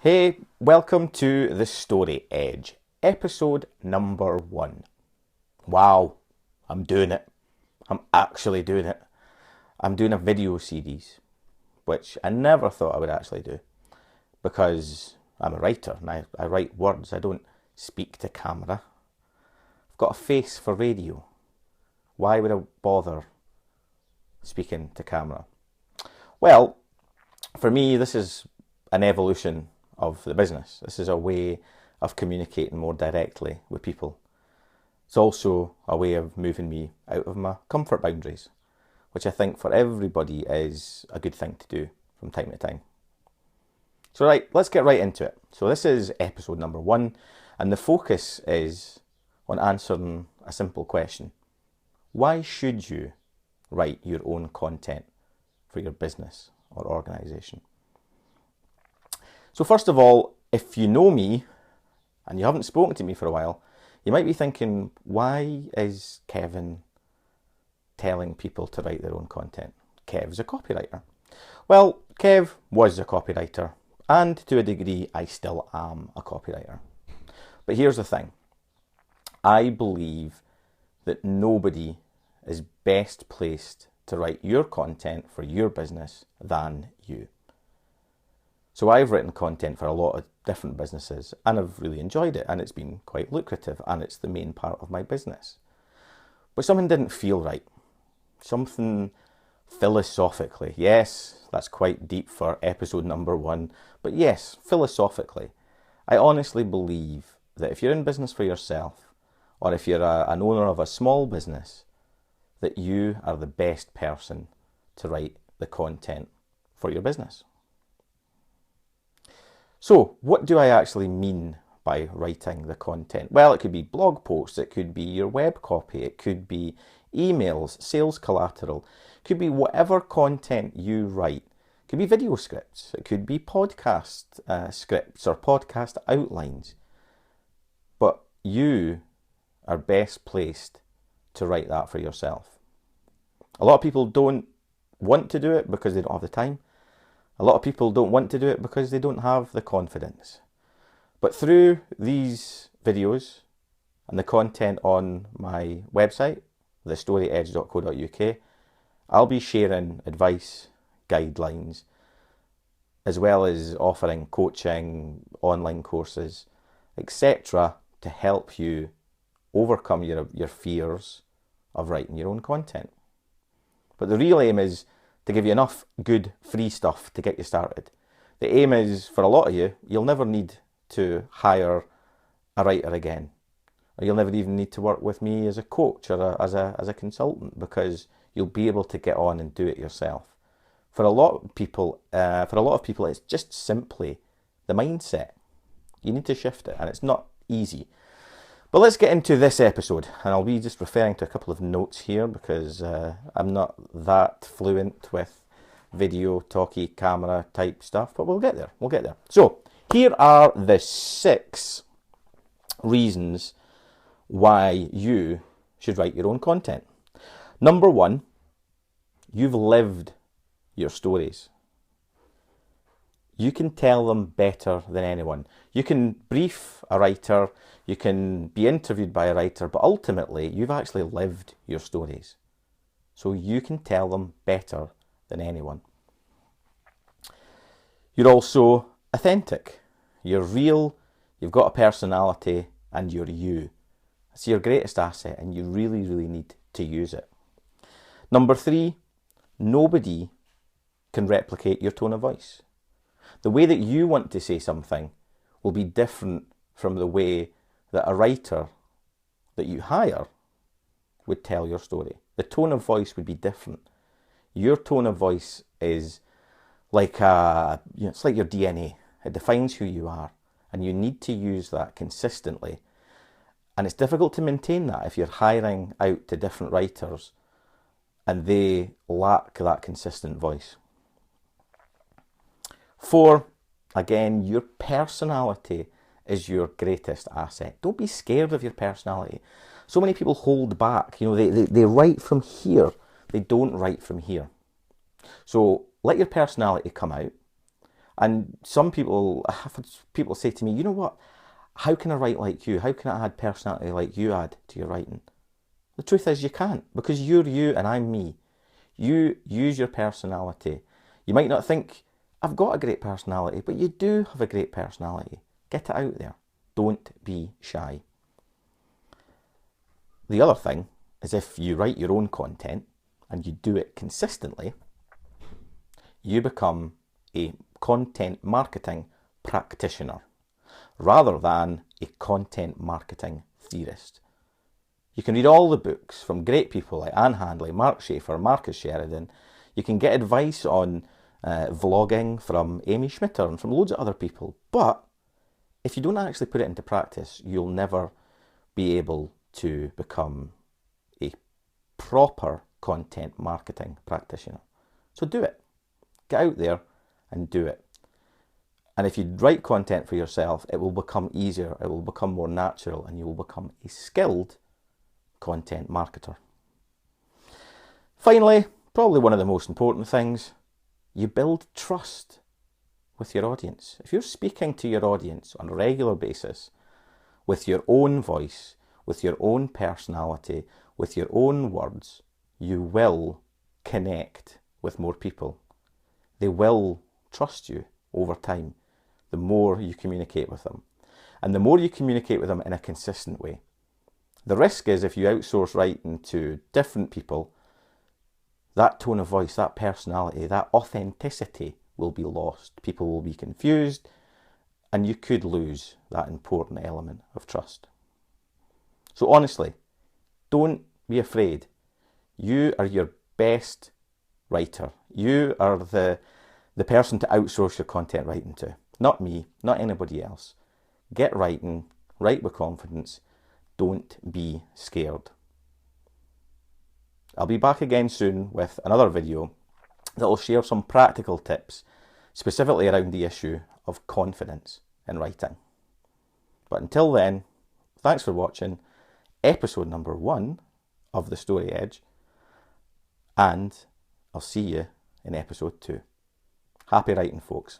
Hey, welcome to The Story Edge, episode number 1. Wow, I'm doing it. I'm actually doing it. I'm doing a video series, which I never thought I would actually do because I'm a writer and I write words. I don't speak to camera. I've got a face for radio. Why would I bother speaking to camera? Well, for me, this is an evolution of the business. This is a way of communicating more directly with people. It's also a way of moving me out of my comfort boundaries, which I think for everybody is a good thing to do from time to time. So right, let's get right into it. So this is episode number 1, and the focus is on answering a simple question. Why should you write your own content for your business or organisation? So first of all, if you know me and you haven't spoken to me for a while, you might be thinking, why is Kevin telling people to write their own content? Kev's a copywriter. Well, Kev was a copywriter, and to a degree, I still am a copywriter. But here's the thing. I believe that nobody is best placed to write your content for your business than you. So I've written content for a lot of different businesses and I've really enjoyed it and it's been quite lucrative and it's the main part of my business. But something didn't feel right. Something philosophically, yes, that's quite deep for episode number 1, but yes, philosophically, I honestly believe that if you're in business for yourself or if you're an owner of a small business, that you are the best person to write the content for your business. So, what do I actually mean by writing the content? Well, it could be blog posts, it could be your web copy, it could be emails, sales collateral, it could be whatever content you write. It could be video scripts, it could be podcast scripts or podcast outlines. But you are best placed to write that for yourself. A lot of people don't want to do it because they don't have the time. A lot of people don't want to do it because they don't have the confidence. But through these videos and the content on my website, thestoryedge.co.uk, I'll be sharing advice, guidelines, as well as offering coaching, online courses, etc. to help you overcome your fears of writing your own content. But the real aim is to give you enough good free stuff to get you started. The aim is, for a lot of you, you'll never need to hire a writer again. Or you'll never even need to work with me as a coach or as a consultant because you'll be able to get on and do it yourself. For a lot of people, it's just simply the mindset. You need to shift it and it's not easy. But let's get into this episode, and I'll be just referring to a couple of notes here because I'm not that fluent with video, talkie, camera type stuff, but we'll get there. So, here are the 6 reasons why you should write your own content. Number 1, you've lived your stories. You can tell them better than anyone. You can brief a writer, you can be interviewed by a writer, but ultimately you've actually lived your stories. So you can tell them better than anyone. You're also authentic. You're real, you've got a personality, and you're you. It's your greatest asset and you really, really need to use it. Number 3, nobody can replicate your tone of voice. The way that you want to say something will be different from the way that a writer that you hire would tell your story. The tone of voice would be different. Your tone of voice is like it's like your DNA. It defines who you are, and you need to use that consistently. And it's difficult to maintain that if you're hiring out to different writers and they lack that consistent voice. 4, again, your personality is your greatest asset. Don't be scared of your personality. So many people hold back. They write from here. They don't write from here. So let your personality come out And some people, I've had people say to me, you know what, how can I write like you? How can I add personality like you add to your writing? The truth is you can't, because you're you and I'm me. You use your personality. You might not think, I've got a great personality, but you do have a great personality. Get it out there. Don't be shy. The other thing is, if you write your own content and you do it consistently, you become a content marketing practitioner rather than a content marketing theorist. You can read all the books from great people like Anne Handley, Mark Schaefer, Marcus Sheridan. You can get advice on vlogging from Amy Schmitter and from loads of other people. But if you don't actually put it into practice, you'll never be able to become a proper content marketing practitioner. So do it. Get out there and do it. And if you write content for yourself, it will become easier, it will become more natural, and you will become a skilled content marketer. Finally, probably one of the most important things, you build trust with your audience. If you're speaking to your audience on a regular basis with your own voice, with your own personality, with your own words, you will connect with more people. They will trust you over time, the more you communicate with them. And the more you communicate with them in a consistent way. The risk is, if you outsource writing to different people, that tone of voice, that personality, that authenticity will be lost. People will be confused, and you could lose that important element of trust. So honestly, don't be afraid. You are your best writer. You are the person to outsource your content writing to. Not me, not anybody else. Get writing, write with confidence. Don't be scared. I'll be back again soon with another video that will share some practical tips, specifically around the issue of confidence in writing. But until then, thanks for watching episode number 1 of The Story Edge, and I'll see you in episode 2. Happy writing, folks.